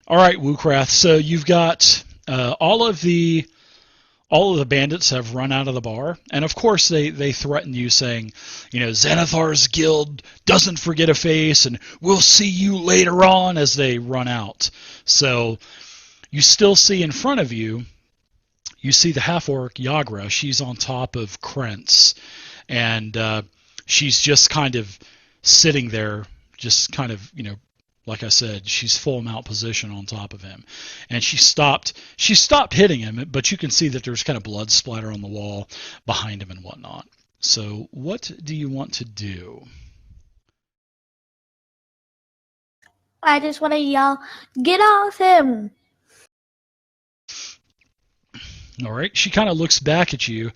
All right, Wookrath. So you've got all of the bandits have run out of the bar, and of course they threaten you, saying, Xanathar's guild doesn't forget a face, and we'll see you later on as they run out. So you still see in front of you, you see the half-orc Yagra. She's on top of Krentz, and she's just kind of sitting there, just kind of, like I said, she's full mount position on top of him, and she stopped hitting him, but you can see that there's kind of blood splatter on the wall behind him and whatnot. So what do you want to do? I just want to yell, "Get off him!" All right. She kind of looks back at you,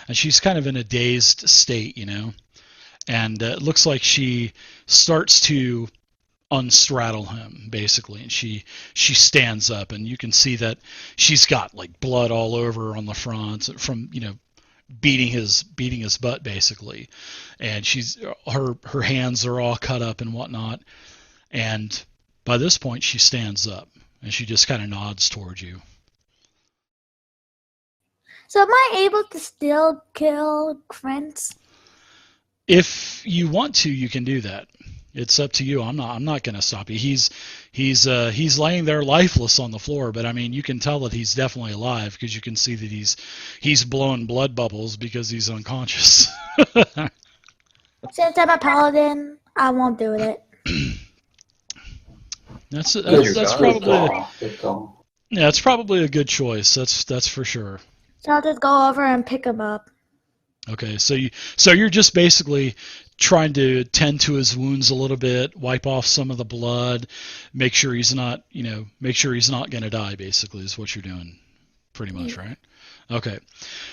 and she's kind of in a dazed state, and it looks like she starts to unstraddle him, basically, and she stands up, and you can see that she's got like blood all over on the front from beating his butt, basically, and her hands are all cut up and whatnot, and by this point she stands up and she just kind of nods towards you. So am I able to still kill Krentz? If you want to, you can do that. It's up to you. I'm not going to stop you. He's laying there lifeless on the floor, but I mean, you can tell that he's definitely alive because you can see that he's blowing blood bubbles because he's unconscious. Since I'm a paladin, I won't do it. That's probably it's probably a good choice. That's for sure. So I'll just go over and pick him up. Okay, so you're just basically trying to tend to his wounds a little bit, wipe off some of the blood, make sure he's not going to die, basically, is what you're doing, pretty much, right? Okay.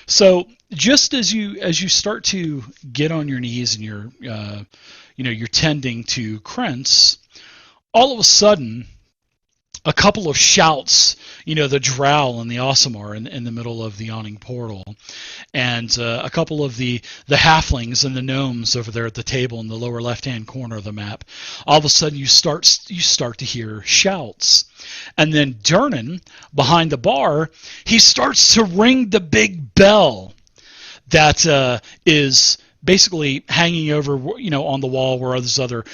So just as you start to get on your knees and you're tending to Krentz, all of a sudden a couple of shouts, the Drow and the Aasimar in the middle of the yawning portal, and a couple of the halflings and the gnomes over there at the table in the lower left-hand corner of the map. All of a sudden, you start to hear shouts, and then Durnan behind the bar, he starts to ring the big bell that is basically hanging over, on the wall where there's other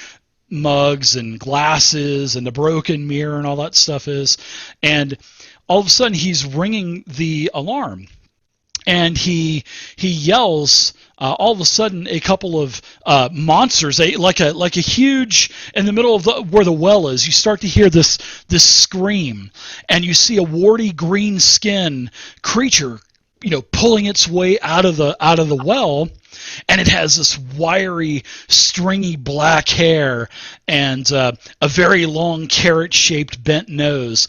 mugs and glasses and the broken mirror and all that stuff is, and all of a sudden he's ringing the alarm, and he yells. All of a sudden, a couple of monsters, like a huge, in the middle of where the well is. You start to hear this scream, and you see a warty green skin creature, pulling its way out of the well. And it has this wiry, stringy black hair and a very long carrot-shaped bent nose,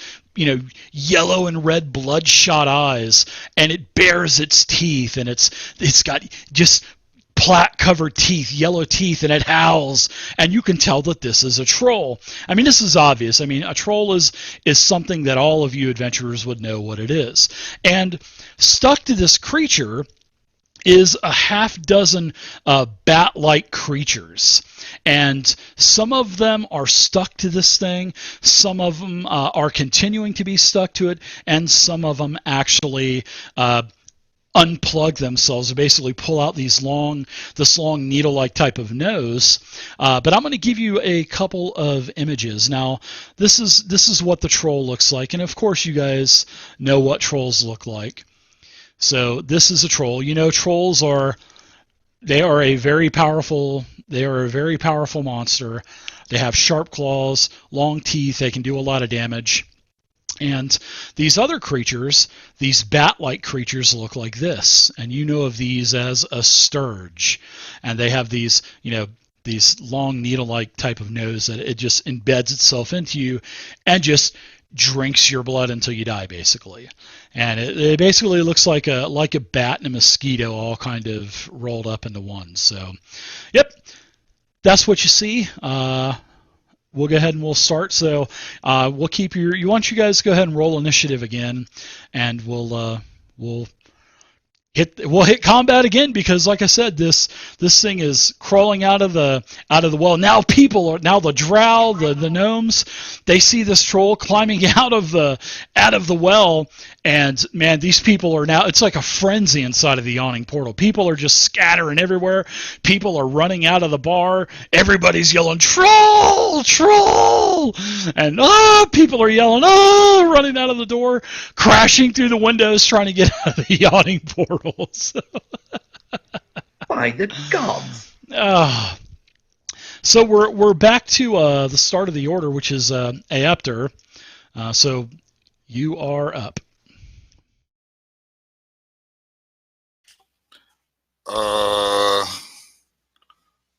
yellow and red bloodshot eyes, and it bares its teeth, and it's got just plaque-covered teeth, yellow teeth, and it howls, and you can tell that this is a troll. I mean, this is obvious. I mean, a troll is something that all of you adventurers would know what it is. And stuck to this creature is a half dozen bat-like creatures, and some of them are stuck to this thing, some of them are continuing to be stuck to it, and some of them actually unplug themselves, basically pull out this long needle-like type of nose. But I'm going to give you a couple of images. Now, this is what the troll looks like, and of course you guys know what trolls look like. So this is a troll. Trolls are a very powerful monster. They have sharp claws, long teeth. They can do a lot of damage. And these other creatures, these bat-like creatures, look like this. And you know of these as a sturge. And they have these long needle-like type of nose that it just embeds itself into you and just drinks your blood until you die, basically. And it basically looks like a bat and a mosquito all kind of rolled up into one. So, yep, that's what you see. We'll go ahead and we'll start. So we'll keep you want you guys to go ahead and roll initiative again, and we'll hit combat again, because like I said, this thing is crawling out of the well. Now the drow, the gnomes, they see this troll climbing out of the well, and man, these people are now, it's like a frenzy inside of the yawning portal. People are just scattering everywhere. People are running out of the bar. Everybody's yelling troll, troll, and people are yelling, running out of the door, crashing through the windows, trying to get out of the yawning portals. By the gods. So we're back to the start of the order, which is Aeptor. So you are up.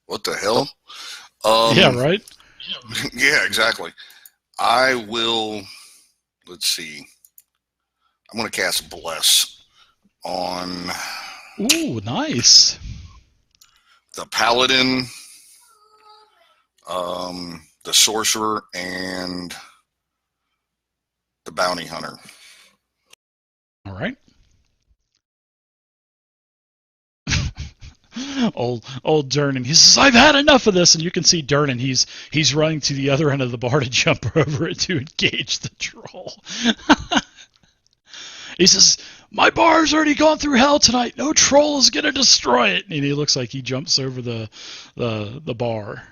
What the hell? Yeah, right? Yeah, exactly. I will, let's see. I'm going to cast Bless on... Ooh, nice. The Paladin, the Sorcerer, and the Bounty Hunter. All right. Old Durnan, he says, I've had enough of this, and you can see Durnan, he's running to the other end of the bar to jump over it to engage the troll. He says, my bar's already gone through hell tonight, no troll is gonna destroy it. And he looks like he jumps over the bar.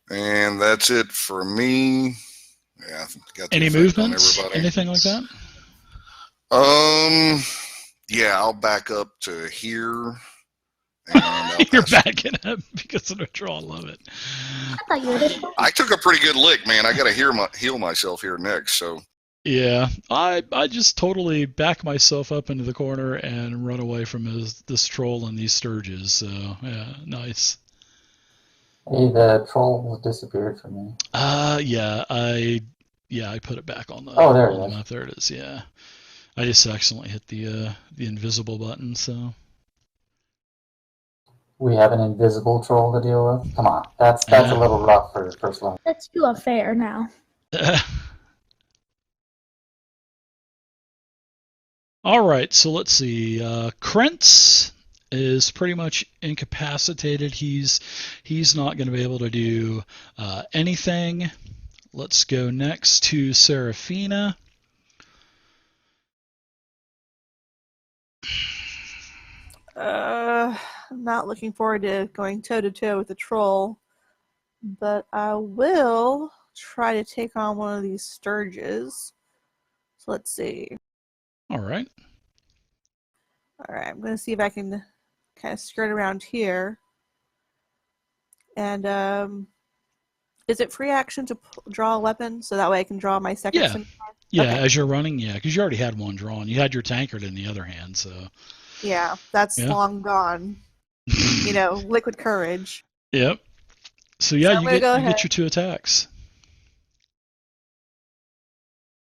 And that's it for me. Yeah, got any movements? Anything like that? Yeah, I'll back up to here. And you're backing up because of the troll. I love it. I took a pretty good lick, man. I got to heal myself here next. So yeah, I just totally back myself up into the corner and run away from this troll and these sturges. So yeah, nice. Hey, the troll disappeared from me. Yeah, I put it back on the map. There it is. Yeah, I just accidentally hit the invisible button. So we have an invisible troll to deal with. Come on, that's a little rough for first level. That's too unfair now. All right, so let's see. Krentz is pretty much incapacitated. He's not going to be able to do anything. Let's go next to Seraphina. I'm not looking forward to going toe-to-toe with the troll, but I will try to take on one of these sturges. So let's see. All right. All right, I'm going to see if I can kind of skirt around here. And is it free action to draw a weapon, so that way I can draw my second? Yeah. Scimitar? Yeah, okay. As you're running, yeah, because you already had one drawn. You had your tankard in the other hand, so. Yeah, that's long gone. You know, liquid courage. Yep. So yeah, So you get your 2 attacks.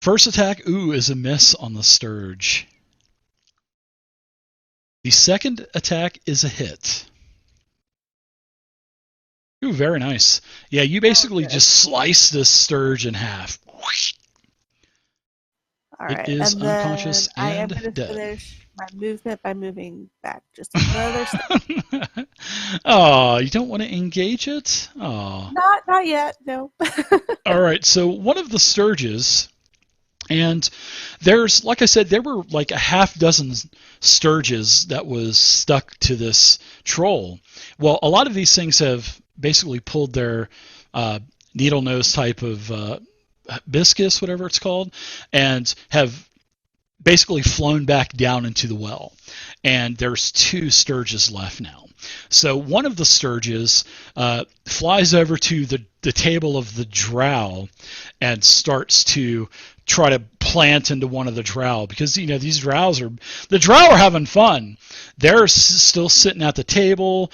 First attack, is a miss on the Sturge. The second attack is a hit. Ooh, very nice. Yeah, you basically just slice this Sturge in half. All right. It is unconscious and I am going to dead. finish my movement by moving back just another step. Oh, you don't want to engage it? Oh. Not yet, no. All right, so one of the Sturges, and there's, like I said, there were like a half dozen Sturges that was stuck to this troll. Well, a lot of these things have basically pulled their needle nose type of hibiscus, whatever it's called, and have basically flown back down into the well. And there's 2 Sturges left now. So one of the Sturges flies over to the table of the drow and starts to try to plant into one of the drow, because these drow are having fun. They're still sitting at the table.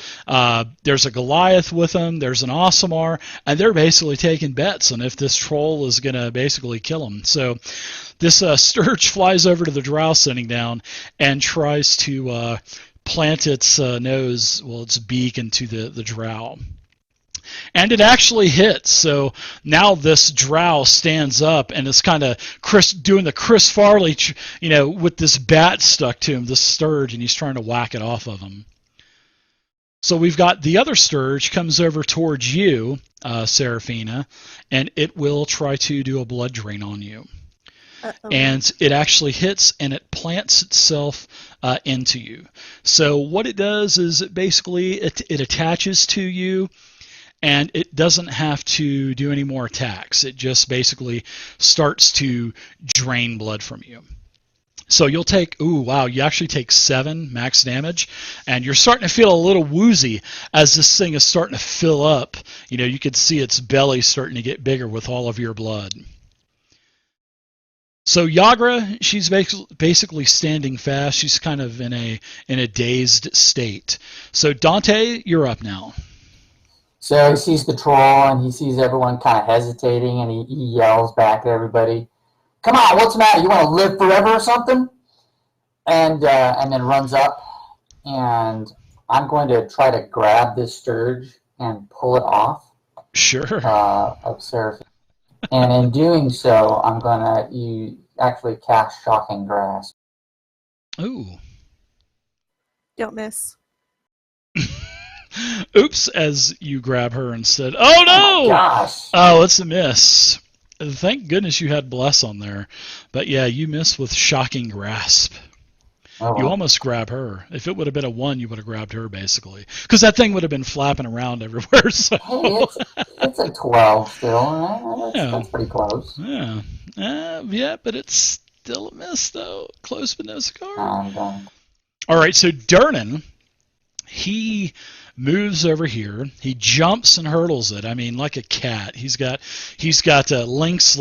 There's a Goliath with them. There's an Aasimar, and they're basically taking bets on if this troll is going to basically kill them. So this Sturge flies over to the drow sitting down and tries to plant its its beak into the drow. And it actually hits. So now this drow stands up and is kind of doing the Chris Farley, with this bat stuck to him, this sturge, and he's trying to whack it off of him. So we've got the other sturge comes over towards you, Seraphina, and it will try to do a blood drain on you. Uh-oh. And it actually hits and it plants itself into you. So what it does is it attaches to you, and it doesn't have to do any more attacks. It just basically starts to drain blood from you. So you'll take, you actually take 7 max damage, and you're starting to feel a little woozy as this thing is starting to fill up. You can see its belly starting to get bigger with all of your blood. So Yagra, she's basically standing fast. She's kind of in a dazed state. So Dante, you're up now. So he sees the troll, and he sees everyone kind of hesitating, and he yells back at everybody, "Come on, what's the matter? You want to live forever or something?" And then runs up, and I'm going to try to grab this sturge and pull it off. Sure. Of Seraphine. And in doing so, I'm going to actually cast Shocking Grasp. Ooh. Don't miss. Oops, as you grab her instead. Oh, no! Oh, gosh. Oh, it's a miss. Thank goodness you had Bless on there. But yeah, you missed with Shocking Grasp. Oh, well. You almost grab her. If it would have been a 1, you would have grabbed her, basically. Because that thing would have been flapping around everywhere. So. Hey, it's a 12 still. That's pretty close. Yeah. Yeah, but it's still a miss, though. Close but no cigar. I'm done. All right, so Durnan, he moves over here. He jumps and hurdles it. I mean, like a cat. He's got lynx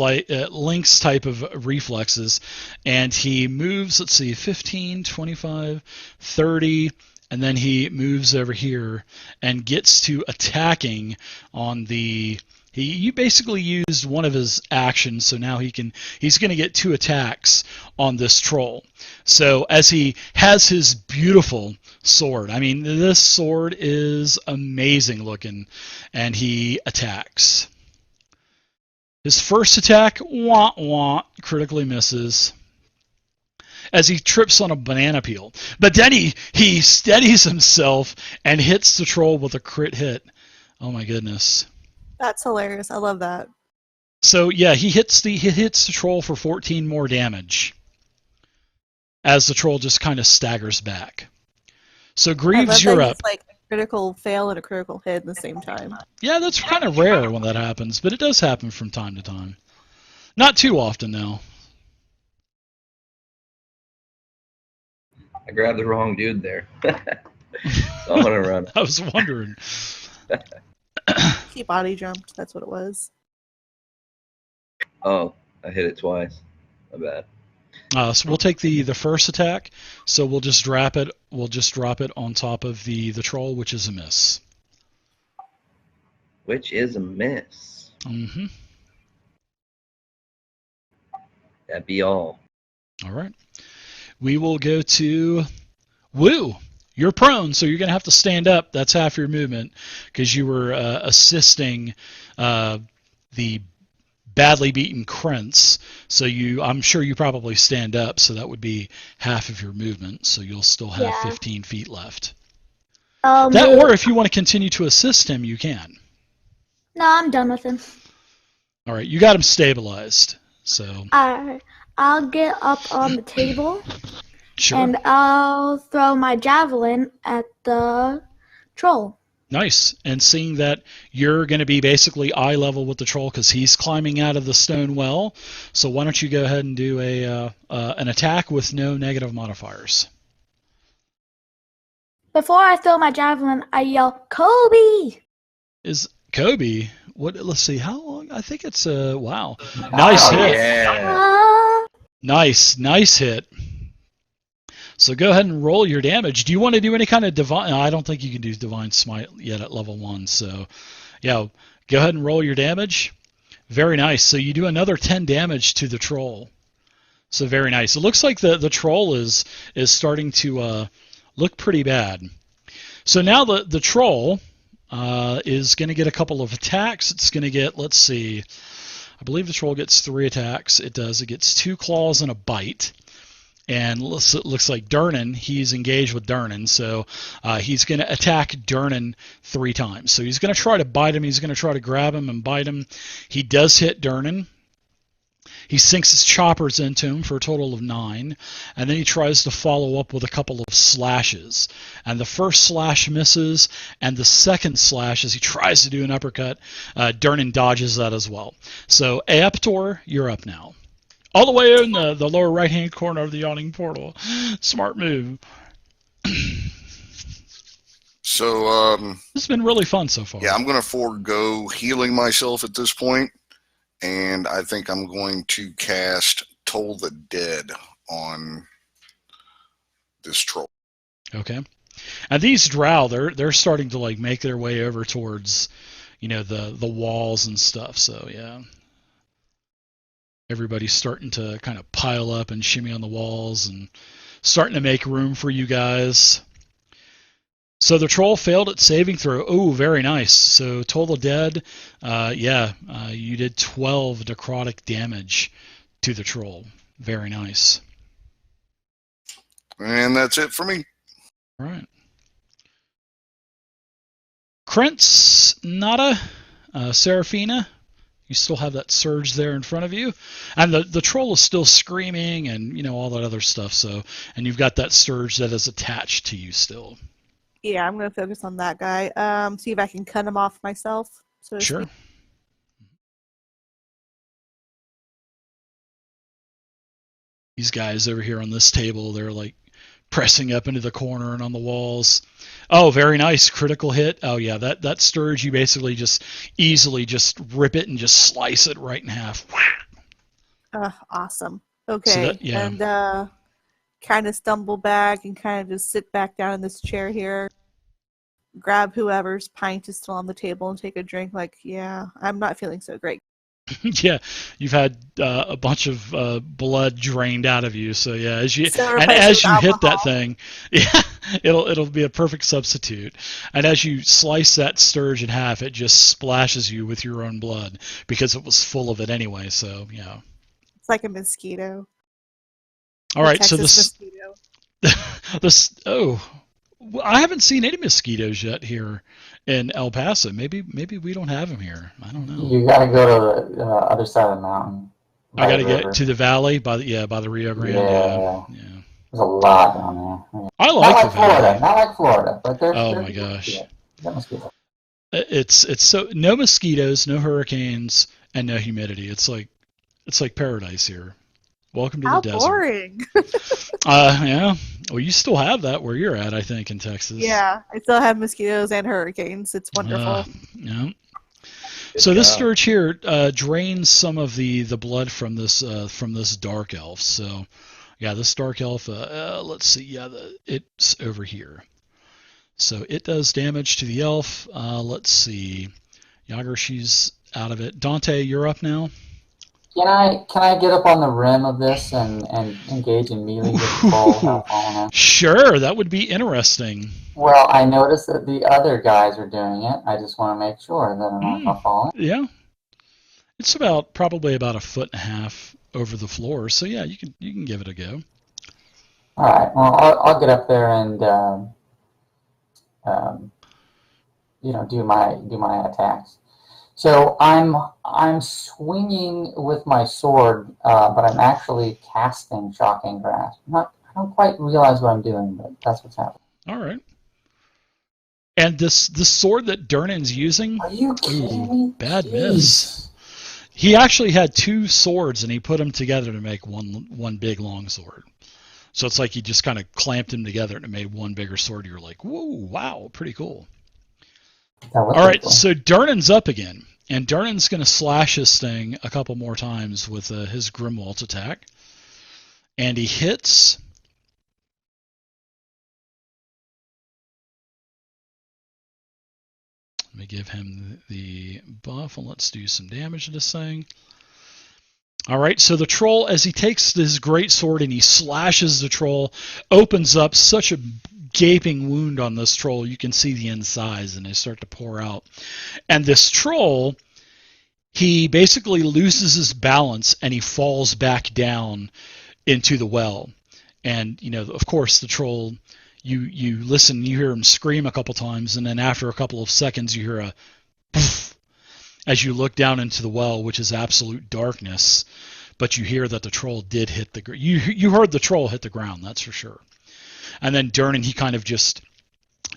type of reflexes, and he moves. Let's see, 15, 25, 30, and then he moves over here and gets to attacking on the. He basically used one of his actions, so now he's going to get 2 attacks on this troll. So as he has his beautiful sword, I mean, this sword is amazing looking, and he attacks. His first attack, critically misses as he trips on a banana peel. But then he steadies himself and hits the troll with a crit hit. Oh my goodness. That's hilarious. I love that. So yeah, he hits the troll for 14 more damage as the troll just kind of staggers back. So Greaves, you're up. It's like a critical fail and a critical hit at the same time. Yeah, that's kind of rare when that happens, but it does happen from time to time. Not too often, though. I grabbed the wrong dude there. So I'm gonna run. I was wondering. He body jumped. That's what it was. Oh, I hit it twice. My bad. So we'll take the first attack. So we'll just drop it. We'll just drop it on top of the troll, which is a miss. Which is a miss. Mm-hmm. That'd be all. All right. We will go to Woo. You're prone, so you're going to have to stand up. That's half your movement because you were assisting the badly beaten Krentz. So I'm sure you probably stand up, so that would be half of your movement. So you'll still have 15 feet left. Or if you want to continue to assist him, you can. No, I'm done with him. All right, you got him stabilized. So Alright, I'll get up on the table. Sure. And I'll throw my javelin at the troll. Nice. And seeing that you're going to be basically eye level with the troll because he's climbing out of the stone well, so why don't you go ahead and do an attack with no negative modifiers. Before I throw my javelin, I yell, "Kobe!" Is Kobe? What? Let's see. How long? I think it's wow. Nice hit. Yeah. Nice hit. So go ahead and roll your damage. Do you want to do any kind of divine? I don't think you can do divine smite yet at level 1. So, yeah, go ahead and roll your damage. Very nice. So you do another 10 damage to the troll. So very nice. It looks like the troll is starting to look pretty bad. So now the troll is going to get a couple of attacks. It's going to get, let's see, I believe the troll gets 3 attacks. It does. It gets 2 claws and a bite. And it looks like Durnan, he's engaged with Durnan, so he's going to attack Durnan 3 times. So he's going to try to bite him. He's going to try to grab him and bite him. He does hit Durnan. He sinks his choppers into him for a total of 9, and then he tries to follow up with a couple of slashes. And the first slash misses, and the second slash, as he tries to do an uppercut, Durnan dodges that as well. So Aeptor, you're up now. All the way in the lower right-hand corner of the yawning portal. Smart move. So, This has been really fun so far. yeah, I'm going to forego healing myself at this point, and I think I'm going to cast Toll the Dead on this troll. Okay. And these drow, they're starting to like make their way over towards, the walls and stuff. So yeah. Everybody's starting to kind of pile up and shimmy on the walls and starting to make room for you guys. So the troll failed its saving throw. Oh, very nice. So Toll the Dead, you did 12 necrotic damage to the troll. Very nice. And that's it for me. All right. Krentz, Nada, Seraphina, you still have that surge there in front of you. And the troll is still screaming and, all that other stuff. So, and you've got that surge that is attached to you still. Yeah, I'm going to focus on that guy. See if I can cut him off myself. So to Sure. speak. These guys over here on this table, they're like pressing up into the corner and on the walls. Oh, very nice. Critical hit. Oh, yeah, that Sturge, you basically just easily just rip it and just slice it right in half. Awesome. Okay. So that, yeah. And kind of stumble back and kind of just sit back down in this chair here. Grab whoever's pint is still on the table and take a drink. Like, yeah, I'm not feeling so great. Yeah, you've had a bunch of blood drained out of you. So yeah, as you So and replace as with you hit that alcohol. thing, yeah, it'll be a perfect substitute. And as you slice that Sturge in half, it just splashes you with your own blood because it was full of it anyway. So yeah. It's like a mosquito. All A right, so Texas mosquito. I haven't seen any mosquitoes yet here in El Paso. Maybe we don't have them here. I don't know. You got to go to the other side of the mountain. I got to the get river. to the valley by the Rio Grande. Yeah. Yeah. There's a lot down there. I Not like like the Florida. valley. Not like Florida, but there's. Oh there's my gosh. That mosquito. It's so no mosquitoes, no hurricanes, and no humidity. It's like paradise here. Welcome to How the desert. boring. Yeah. Well, you still have that where you're at, I think, in Texas. Yeah, I still have mosquitoes and hurricanes. It's wonderful. Yeah. Good So this job. Sturge here drains some of the blood from this dark elf. So yeah, this dark elf. Let's see. Yeah, it's over here. So it does damage to the elf. Let's see. Yager, she's out of it. Dante, you're up now. Can I get up on the rim of this and engage in melee with the ball without falling out? Sure, that would be interesting. Well, I noticed that the other guys are doing it. I just want to make sure that I'm not going to fall in. Yeah. It's probably about 1.5 feet over the floor. So yeah, you can give it a go. All right. Well, I'll get up there and do my attacks. So I'm swinging with my sword, but I'm actually casting Shocking Grasp. I don't quite realize what I'm doing, but that's what's happening. All right. And this sword that Durnan's using. Are you kidding me? Bad Jeez. miss. He actually had 2 swords, and he put them together to make one big long sword. So it's like he just kind of clamped them together and it made one bigger sword. You're like, whoa, wow, pretty cool. All right, so Durnan's up again, and Durnan's going to slash his thing a couple more times with his Grimwalt attack, and he hits. Let me give him the buff, and let's do some damage to this thing. All right, so the troll, as he takes his great sword and he slashes the troll, opens up such a gaping wound on this troll. You can see the insides, and they start to pour out. And this troll, he basically loses his balance, and he falls back down into the well. And, of course, the troll, you listen, you hear him scream a couple times, and then after a couple of seconds, you hear a poof as you look down into the well, which is absolute darkness. But you hear that the troll did hit the ground. You heard the troll hit the ground, that's for sure. And then Durnan, he kind of just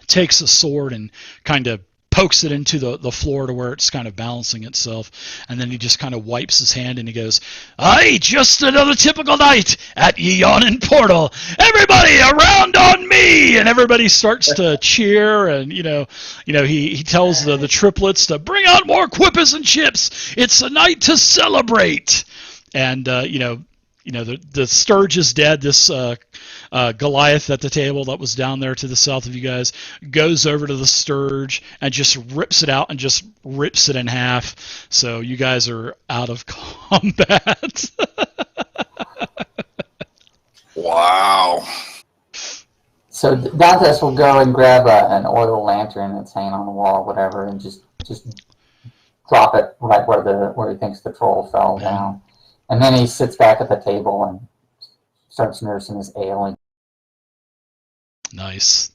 takes a sword and kind of pokes it into the floor to where it's kind of balancing itself. And then he just kind of wipes his hand and he goes, "Aye, just another typical night at Ye Yawning Portal. Everybody around on me!" And everybody starts to cheer. And, he tells the triplets to bring out more quippers and chips. It's a night to celebrate. And, the Sturge is dead. This Goliath at the table that was down there to the south of you guys goes over to the Sturge and just rips it out and just rips it in half. So you guys are out of combat. Wow. So Dantes will go and grab an oil lantern that's hanging on the wall, or whatever, and just drop it right where he thinks the troll fell down. And then he sits back at the table and starts nursing his ailing. Nice.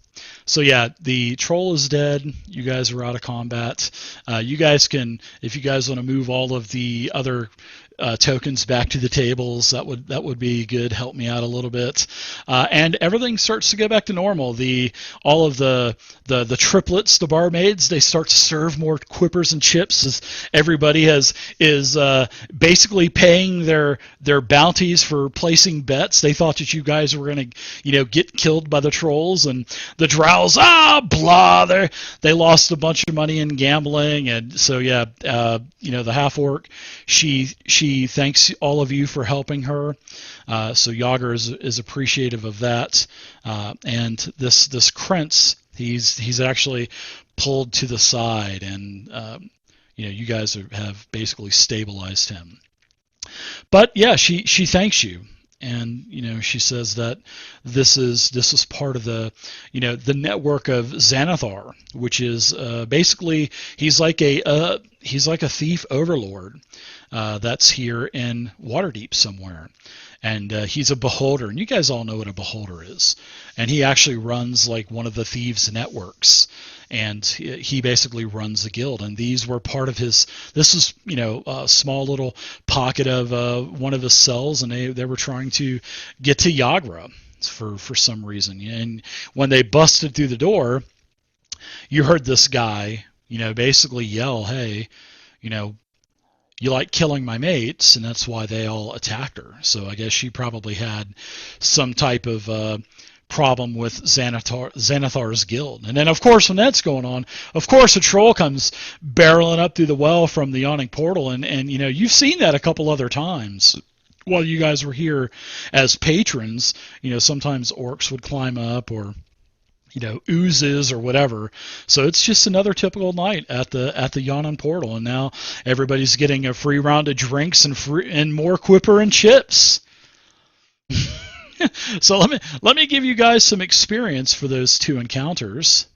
So yeah, the troll is dead. You guys are out of combat. You guys can, if you guys want to move all of the other tokens back to the tables, that would be good. Help me out a little bit. And everything starts to go back to normal. All of the triplets, the barmaids, they start to serve more quippers and chips as everybody is basically paying their bounties for placing bets. They thought that you guys were going to get killed by the trolls, and the drows, blah, they lost a bunch of money in gambling. And so yeah, the half orc, she thanks all of you for helping her. So Yager is appreciative of that. And this Krentz, he's actually pulled to the side, and you guys have basically stabilized him. But yeah, she thanks you. And she says that this is part of the network of Xanathar, which is basically he's like a thief overlord that's here in Waterdeep somewhere, and he's a beholder, and you guys all know what a beholder is, and he actually runs like one of the thieves' networks, and he basically runs the guild, and these were part of his. This is a small little pocket of one of his cells, and they were trying to get to Yagra for some reason, and when they busted through the door, you heard this guy basically yell, "Hey, you like killing my mates," and that's why they all attacked her. So I guess she probably had some type of problem with Xanathar's guild. And then, of course, when that's going on, of course, a troll comes barreling up through the well from the Yawning Portal, and you've seen that a couple other times. While you guys were here as patrons, sometimes orcs would climb up, or oozes or whatever. So it's just another typical night at the Yawning Portal, and now everybody's getting a free round of drinks and more quipper and chips. So let me give you guys some experience for those two encounters.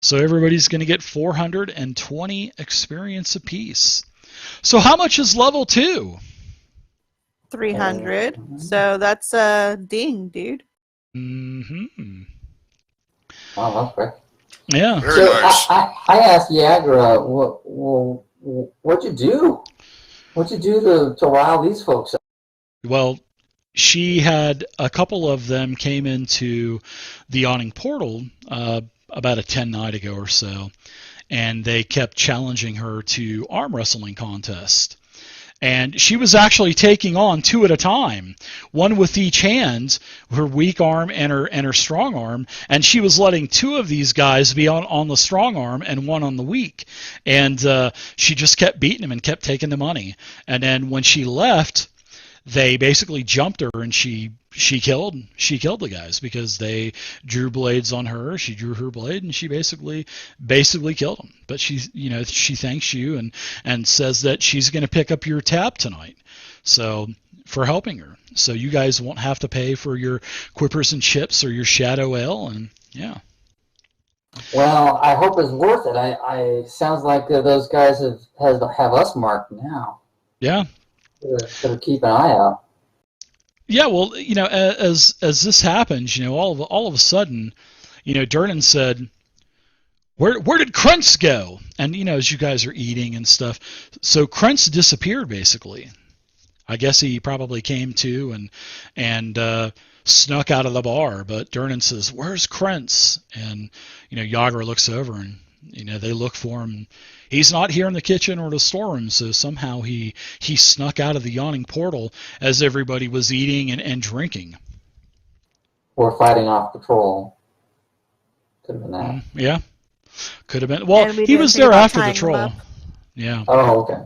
So everybody's going to get 420 experience apiece. So how much is level 2? 300. So that's a ding, dude. Mm-hmm. Wow, that's quick. Yeah. Very So nice. I asked Yagra, what'd you do? What'd you do to rile these folks up? Well, she had a couple of them came into the Yawning Portal about a 10 night ago or so, and they kept challenging her to arm wrestling contest. And she was actually taking on 2 at a time, one with each hand, her weak arm and her strong arm, and she was letting 2 of these guys be on the strong arm and one on the weak. And she just kept beating them and kept taking the money. And then when she left, they basically jumped her, and she she killed the guys because they drew blades on her. She drew her blade and she basically killed them. But she thanks you and says that she's going to pick up your tab tonight. So for helping her. So you guys won't have to pay for your quippers and chips or your shadow ale, and yeah. Well, I hope it's worth it. I sounds like those guys have us marked now. Yeah. Better keep an eye out. Yeah, well, as this happens, all of a sudden, Durnan said, Where did Krentz go? And as you guys are eating and stuff, so Krentz disappeared basically. I guess he probably came to and snuck out of the bar. But Durnan says, "Where's Krentz?" And Yager looks over and they look for him. He's not here in the kitchen or the storeroom, so somehow he snuck out of the yawning portal as everybody was eating and drinking. Or fighting off patrol. Could have been that. Yeah. Could have been. Well, And we he didn't was think there about after the tying him troll. up. Yeah. Oh, okay.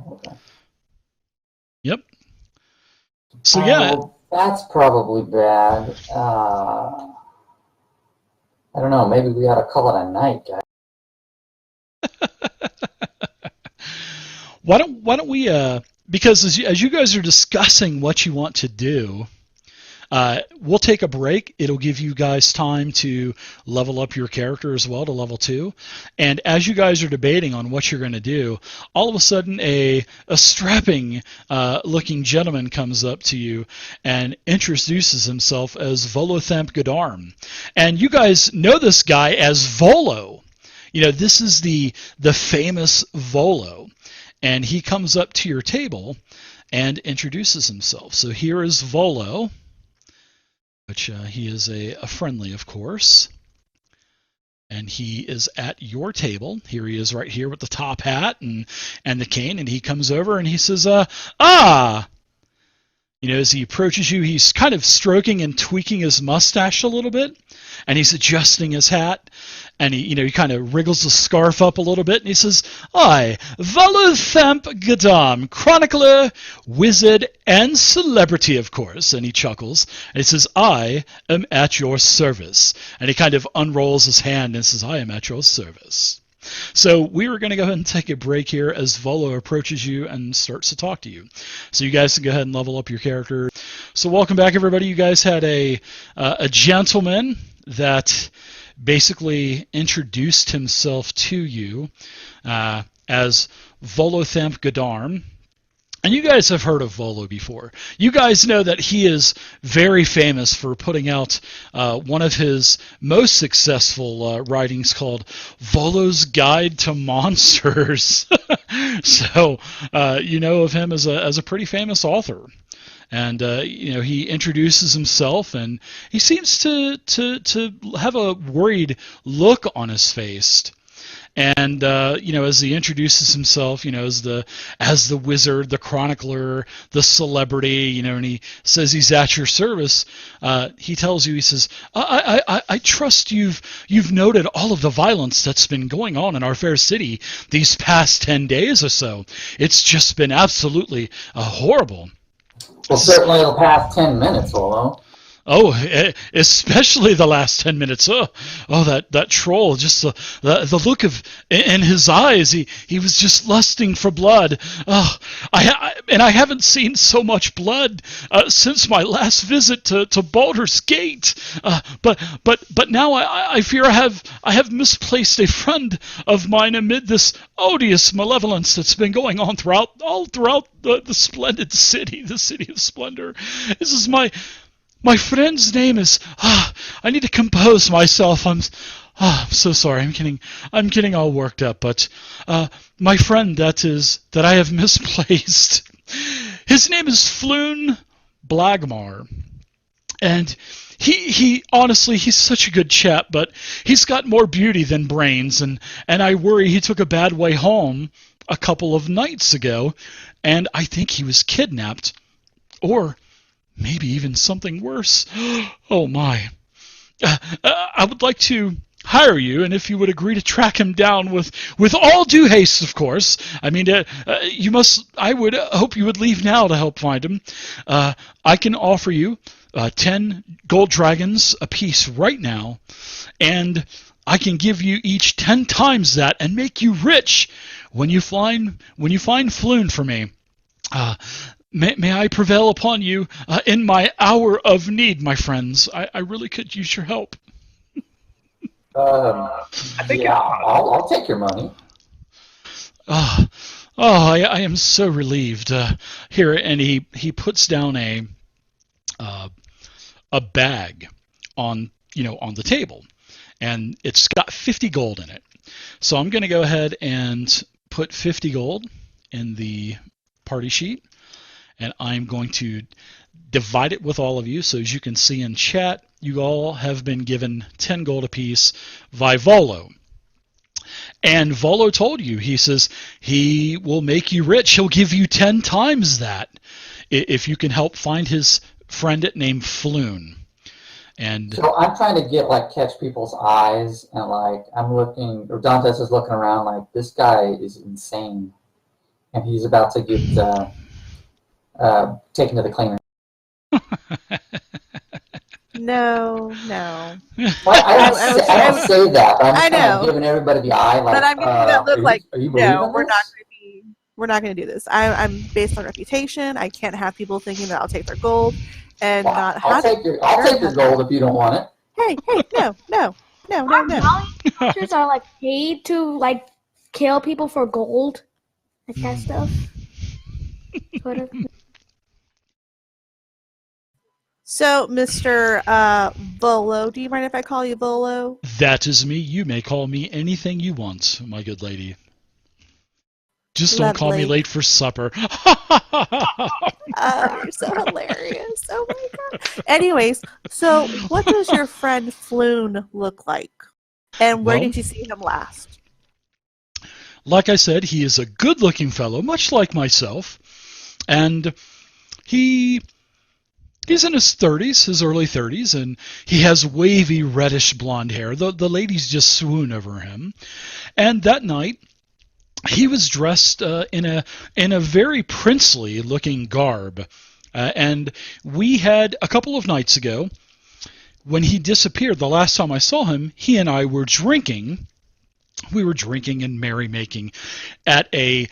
Yep. So yeah. Well, that's probably bad. I don't know. Maybe we ought to call it a night, guys. Why don't we? Because as you guys are discussing what you want to do, we'll take a break. It'll give you guys time to level up your character as well to level 2. And as you guys are debating on what you're going to do, all of a sudden a strapping looking gentleman comes up to you and introduces himself as Volothamp Godarm. And you guys know this guy as Volo. This is the famous Volo. And he comes up to your table and introduces himself. So here is Volo, which he is a friendly, of course. And he is at your table. Here he is right here with the top hat and the cane. And he comes over and he says, as he approaches you, he's kind of stroking and tweaking his mustache a little bit. And he's adjusting his hat. And he kind of wriggles the scarf up a little bit, and he says, "I, Volothamp Godarm, chronicler, wizard, and celebrity, of course." And he chuckles, and he says, "I am at your service." And he kind of unrolls his hand and says, "I am at your service." So we were going to go ahead and take a break here as Volo approaches you and starts to talk to you. So you guys can go ahead and level up your character. So welcome back, everybody. You guys had a gentleman that basically introduced himself to you as Volothamp Godarm. And you guys have heard of Volo before. You guys know that he is very famous for putting out one of his most successful writings called Volo's Guide to Monsters. So you know of him as a pretty famous author. And he introduces himself, and he seems to have a worried look on his face. And as he introduces himself, as the wizard, the chronicler, the celebrity, and he says he's at your service, he tells you, he says, I trust you've noted all of the violence that's been going on in our fair city these past 10 days or so. It's just been absolutely horrible. Well, certainly the past 10 minutes, Volo. Oh, especially the last 10 minutes. Oh, that troll, just the look of in his eyes, he was just lusting for blood. Oh, I haven't seen so much blood since my last visit to Baldur's Gate. But now I fear I have misplaced a friend of mine amid this odious malevolence that's been going on throughout the splendid city, the city of splendor. This is my friend's name is. I need to compose myself. I'm so sorry. I'm getting all worked up. But my friend that I have misplaced. His name is Floon Blagmar, and he honestly, he's such a good chap. But he's got more beauty than brains, and I worry he took a bad way home a couple of nights ago, and I think he was kidnapped, or maybe even something worse. Oh my. I would like to hire you, and if you would agree to track him down with all due haste, of course. I mean, you must. I would hope you would leave now to help find him. I can offer you 10 gold dragons apiece right now, and I can give you each 10 times that and make you rich when you find Floon for me. May I prevail upon you in my hour of need, my friends. I really could use your help. I think Yeah, I'll take your money. I am so relieved. Here, and he puts down a bag on the table, and it's got 50 gold in it. So I'm going to go ahead and put 50 gold in the party sheet, and I'm going to divide it with all of you. So as you can see in chat, you all have been given 10 gold apiece by Volo. And Volo told you, he says he will make you rich. He'll give you 10 times that if you can help find his friend named Floon. And So I'm trying to catch people's eyes, and I'm looking, or Dantes is looking around like, this guy is insane, and he's about to get taken to the cleaner. No. Well, I don't say that, but I'm I just kind of know. giving everybody the eye. But I'm giving you that look like, are you believing no, we're not this? going to be. We're not going to do this. I'm based on reputation. I can't have people thinking that I'll take their gold and Well, not I'll have take your gold if you don't want it. Hey, no. Our monsters are paid to kill people for gold, like that stuff. Sort of. So, Mr. Volo, do you mind if I call you Volo? that is me. You may call me anything you want, my good lady. Just don't call me Lovely. late for supper. You're so hilarious. Oh my god. Anyways, so what does your friend Floon look like? And where Well- did you see him last? Like I said, he is a good-looking fellow, much like myself, and he's in his 30s, his early 30s, and he has wavy reddish blonde hair. The ladies just swoon over him. And that night, he was dressed in a very princely looking garb, and we had a couple of nights ago, when he disappeared, the last time I saw him, he and I were drinking. We were drinking and merrymaking at a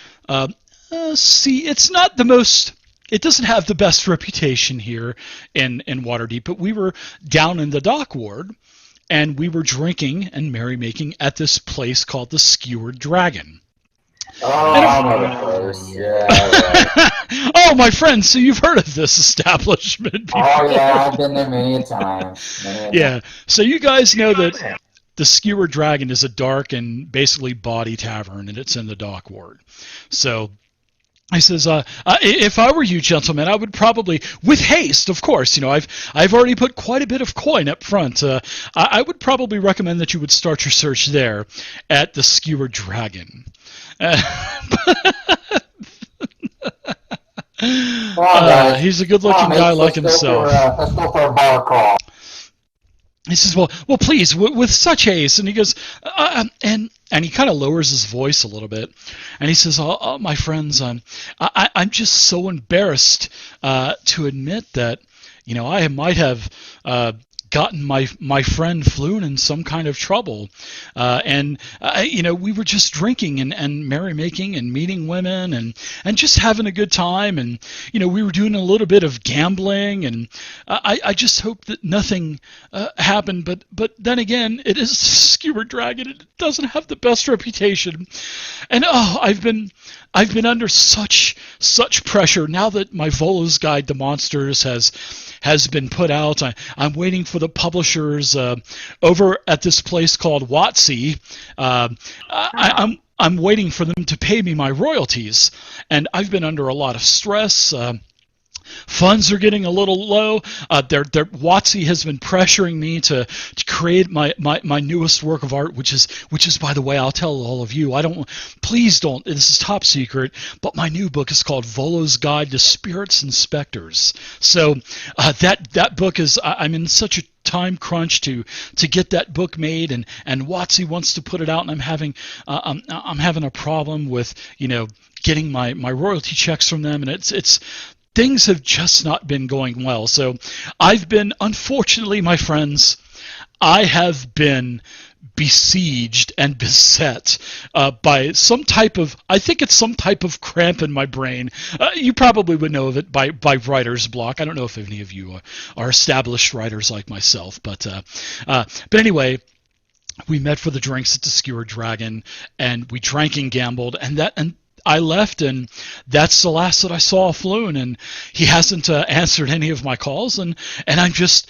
it's not the most. It doesn't have the best reputation here in Waterdeep, but we were down in the dock ward, and we were drinking and merrymaking at this place called the Skewered Dragon. Oh, I know the place. Yeah, right. Oh, my friend, so you've heard of this establishment before. Oh, yeah, I've been there many a time. Yeah, so you guys know that the Skewered Dragon is a dark and basically bawdy tavern, and it's in the dock ward. So I says, if I were you, gentlemen, I would probably, with haste, of course, I've already put quite a bit of coin up front. I would probably recommend that you would start your search there at the Skewered Dragon. He's a good-looking guy like himself. Let's go for a bar crawl. He says, well, please, with such haste. And he goes, and he kind of lowers his voice a little bit. And he says, my friends, I'm just so embarrassed to admit that, I might have gotten my friend Floon in some kind of trouble. We were just drinking and merrymaking and meeting women and just having a good time. And, we were doing a little bit of gambling. And I just hope that nothing happened. But then again, it is Skewered Dragon. It doesn't have the best reputation. And, I've been under such pressure now that my Volo's Guide to Monsters has been put out. I'm waiting for the publishers over at this place called Watsy. I'm waiting for them to pay me my royalties, and I've been under a lot of stress. Funds are getting a little low. Watsy has been pressuring me to create my newest work of art, which is, by the way, I'll tell all of you. Please don't. This is top secret. But my new book is called Volo's Guide to Spirits and Specters. So that book is. I'm in such a time crunch to get that book made, and WotC wants to put it out, and I'm having a problem with getting my royalty checks from them, and it's things have just not been going well. So I've been, unfortunately, my friends, I have been besieged and beset by some type of, I think it's some type of cramp in my brain. You probably would know of it by writer's block. I don't know if any of you are established writers like myself, but anyway, we met for the drinks at the Skewered Dragon, and we drank and gambled, and I left, and that's the last that I saw of Floon, and he hasn't answered any of my calls, and I'm just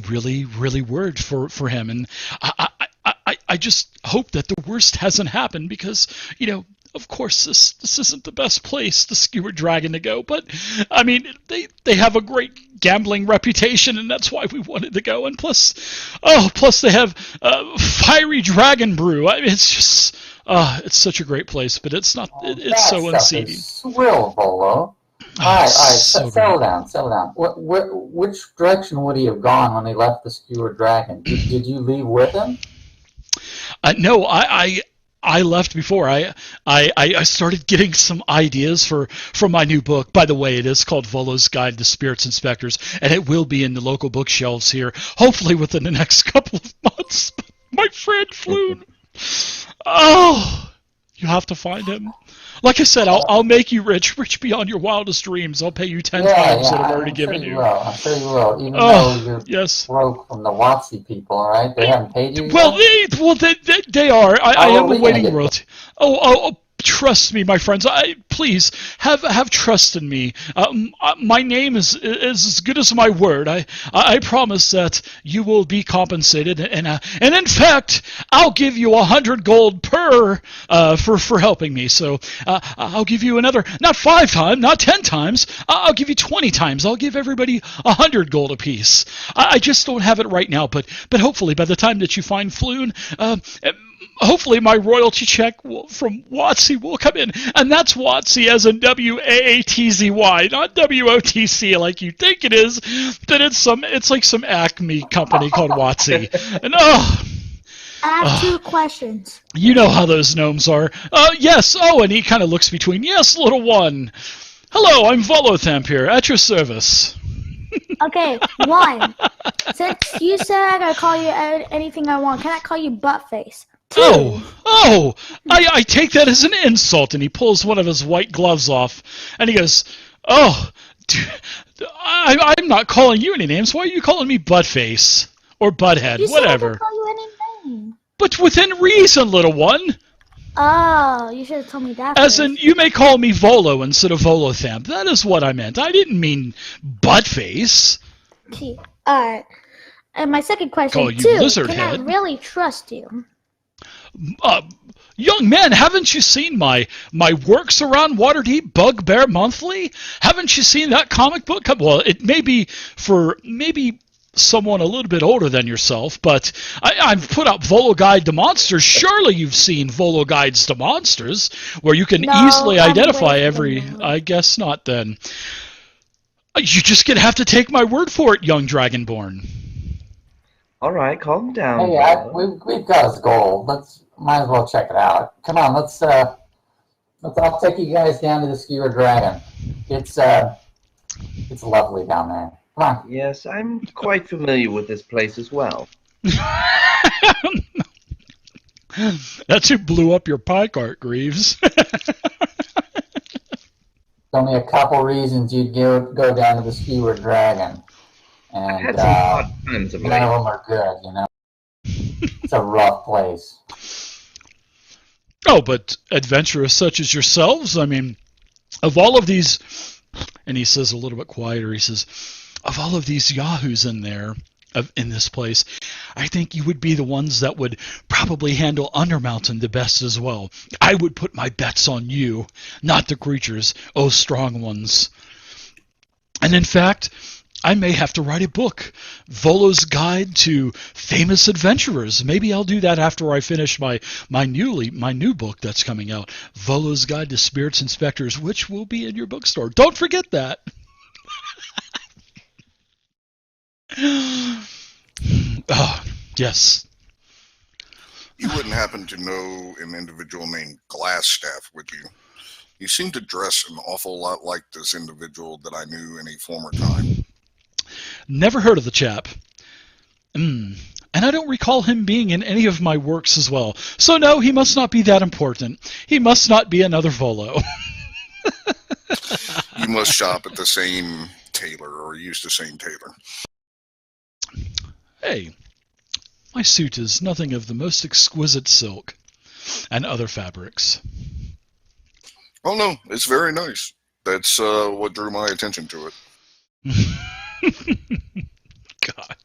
really, really worried for him, and I just hope that the worst hasn't happened, because of course this isn't the best place, the Skewered Dragon, to go, but I mean they have a great gambling reputation, and that's why we wanted to go, and plus they have Fiery Dragon Brew. I mean, it's just it's such a great place, but it's not. It's so unseating. Swill, Volo. All right, so settle down. Which direction would he have gone when he left the Skewered Dragon? Did you leave with him? No, I left before. I started getting some ideas for my new book. By the way, it is called Volo's Guide to Spirits Inspectors, and it will be in the local bookshelves here, hopefully within the next couple of months. My friend Floon. Oh, you have to find him. Like I said, I'll make you rich beyond your wildest dreams. I'll pay you 10 times what I've already given you. I'm sure you will. Even though you're yes. broke from the WotC people, all right? They haven't paid you well, yet? they are. I am awaiting royalty. Oh, trust me, my friends. Please have trust in me. My name is as good as my word. I promise that you will be compensated, and in fact, I'll give you 100 gold per for helping me. So I'll give you another, not 5 times, not 10 times. I'll give you 20 times. I'll give everybody 100 gold apiece. I just don't have it right now, but hopefully by the time that you find Floon, hopefully my royalty check from WotC will come in, and that's WotC as in WAATZY, not WOTC like you think it is, but it's like some Acme company called WotC. And I have 2 questions. You know how those gnomes are. Yes, and he kind of looks between. Yes, little one. Hello, I'm Volothamp here, at your service. Okay, 1. Since you said I gotta call you anything I want, can I call you Buttface? 2. I take that as an insult, and he pulls one of his white gloves off, and he goes, I'm not calling you any names. Why are you calling me Buttface? Or Butthead, you whatever. Said I could call you any name. But within reason, little one. Oh, you should have told me that As first. in, you may call me Volo instead of Volothamp. That is what I meant. I didn't mean Buttface. Alright. And my second question, Call you 2, Lizard can Head. I really trust you? Young man, haven't you seen my works around Waterdeep, Bugbear Monthly? Haven't you seen that comic book? Well, it may be for maybe someone a little bit older than yourself, but I've put out Volo Guide to Monsters. Surely you've seen Volo Guides to Monsters, where you can easily identify every... I guess not, then. You just gonna have to take my word for it, young Dragonborn. All right, calm down. Hey, we've got his gold. Might as well check it out. Come on, I'll take you guys down to the Skewered Dragon. It's lovely down there. Come on. Yes, I'm quite familiar with this place as well. That's who blew up your pie cart, Greaves. Only a couple reasons you'd go down to the Skewered Dragon. I've And had some hard times of none late. of them are good, you know? It's a rough place. Oh, but adventurers such as yourselves, I mean, of all of these, and he says a little bit quieter, he says, of all of these yahoos in there, in this place, I think you would be the ones that would probably handle Undermountain the best as well. I would put my bets on you, not the creatures, oh strong ones. And in fact, I may have to write a book, Volo's Guide to Famous Adventurers. Maybe I'll do that after I finish my new book that's coming out, Volo's Guide to Spirits Inspectors, which will be in your bookstore. Don't forget that. Oh, yes. You wouldn't happen to know an individual named Glassstaff, would you? You seem to dress an awful lot like this individual that I knew in a former time. Never heard of the chap. And I don't recall him being in any of my works as well. So no, he must not be that important. He must not be another Volo. You must shop at the same tailor or use the same tailor. Hey, my suit is nothing of the most exquisite silk and other fabrics. Oh no, it's very nice. That's what drew my attention to it. God.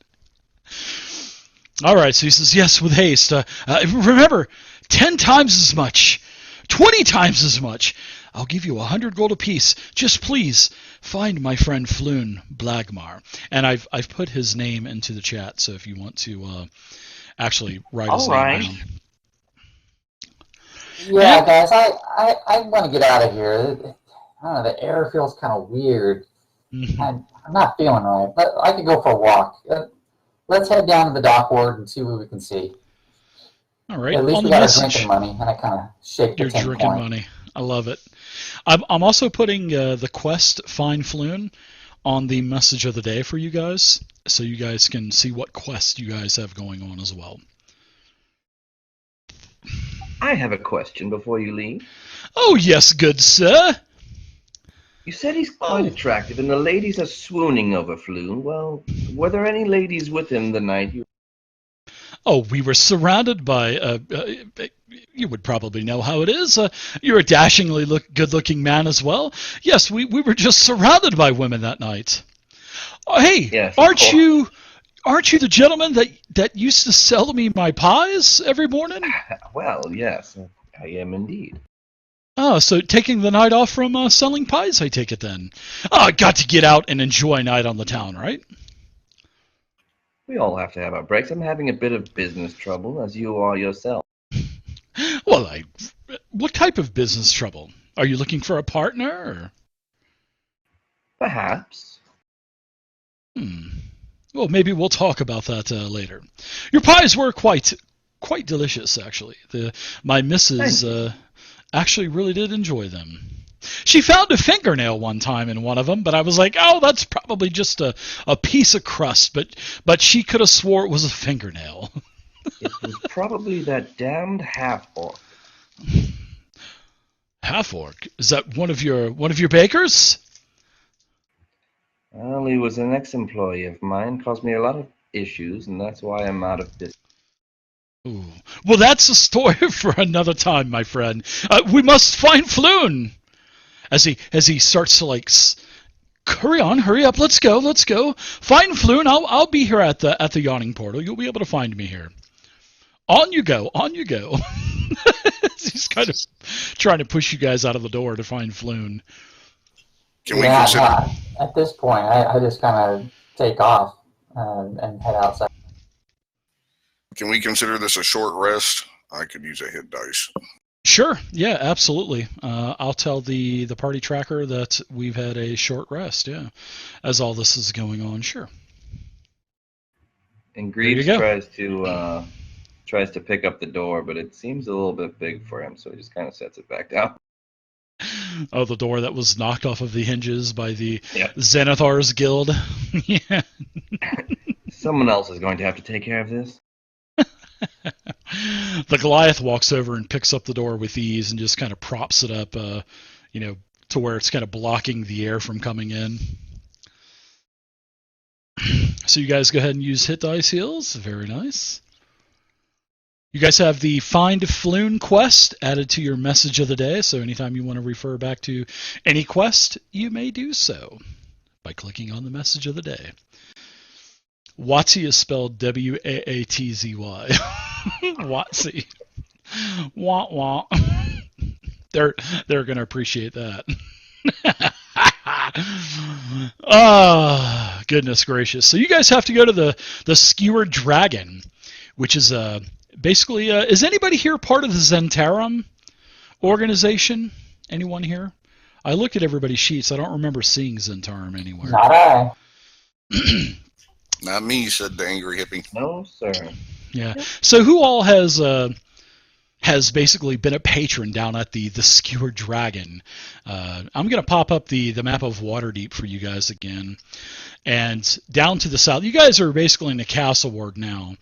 All right, so he says, yes, with haste. Remember, 10 times as much, 20 times as much. I'll give you 100 gold apiece. Just please find my friend Floon Blagmar. And I've put his name into the chat, so if you want to actually write his name down. Yeah, guys, I want to get out of here. I don't know, the air feels kind of weird. Mm-hmm. I'm not feeling right. But I could go for a walk. Let's head down to the dock ward and see what we can see. All right. At least on we the got our message, drinking money, and I kind of shake the you're 10 drinking coin. money. I love it. I'm also putting the quest Find Floon on the message of the day for you guys, so you guys can see what quest you guys have going on as well. I have a question before you leave. Oh, yes, good sir. You said he's quite attractive, and the ladies are swooning over Floon. Well, were there any ladies with him the night you... Oh, we were surrounded by, you would probably know how it is. You're a dashingly good-looking man as well. Yes, we were just surrounded by women that night. Oh, hey, Yes, aren't you the gentleman that used to sell me my pies every morning? Well, yes, I am indeed. Oh, so taking the night off from selling pies, I take it then. Oh, I got to get out and enjoy a night on the town, right? We all have to have our breaks. I'm having a bit of business trouble, as you are yourself. Well, what type of business trouble? Are you looking for a partner? Or? Perhaps. Well, maybe we'll talk about that later. Your pies were quite delicious, actually. My missus actually really did enjoy them. She found a fingernail one time in one of them, but I was like, oh, that's probably just a piece of crust, but she could have swore it was a fingernail. It was probably that damned half-orc. Half-orc? Is that one of your bakers? Well, he was an ex-employee of mine, caused me a lot of issues, and that's why I'm out of business. Ooh. Well, that's a story for another time, my friend. We must find Floon. As he starts to hurry up, let's go. Find Floon. I'll be here at the yawning portal. You'll be able to find me here. On you go. He's kind of trying to push you guys out of the door to find Floon. Can we consider? At this point, I just kind of take off and head outside. Can we consider this a short rest? I could use a hit dice. Sure. Yeah, absolutely. I'll tell the party tracker that we've had a short rest, yeah, as all this is going on, sure. And Greaves tries to pick up the door, but it seems a little bit big for him, so he just kind of sets it back down. Oh, the door that was knocked off of the hinges by the Yep. Xanathar's Guild. Yeah. Someone else is going to have to take care of this. The Goliath walks over and picks up the door with ease and just kind of props it up, to where it's kind of blocking the air from coming in. So you guys go ahead and use hit dice heals. Very nice. You guys have the Find Floon quest added to your message of the day, so anytime you want to refer back to any quest, you may do so by clicking on the message of the day. Watsy is spelled W-A-A-T-Z-Y. Watsy. Wah wah. They're gonna appreciate that. Oh, goodness gracious. So you guys have to go to the Skewered Dragon, which is basically is anybody here part of the Zentarum organization? Anyone here? I looked at everybody's sheets. I don't remember seeing Zentarum anywhere. Not I. Not me, said the angry hippie. No, sir. Yeah. So who all has basically been a patron down at the Skewered Dragon? I'm going to pop up the map of Waterdeep for you guys again. And down to the south, you guys are basically in the castle ward now.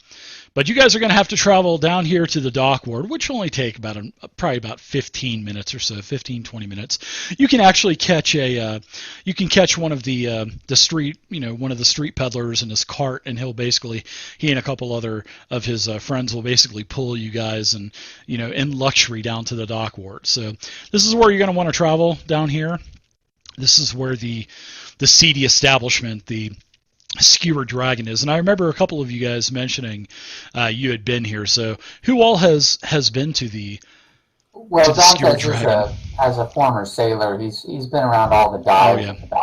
But you guys are going to have to travel down here to the dock ward, which will only take probably about 15 minutes or so, 15, 20 minutes. You can actually catch one of the street, one of the street peddlers in his cart, and he and a couple other of his friends will basically pull you guys and, in luxury down to the dock ward. So this is where you're going to want to travel down here. This is where the seedy establishment, the Skewered Dragon, is. And I remember a couple of you guys mentioning you had been here. So who all has been to the Well, Skewered Dantes Dragon? as a former sailor, he's been around all the dives Oh, yeah. at the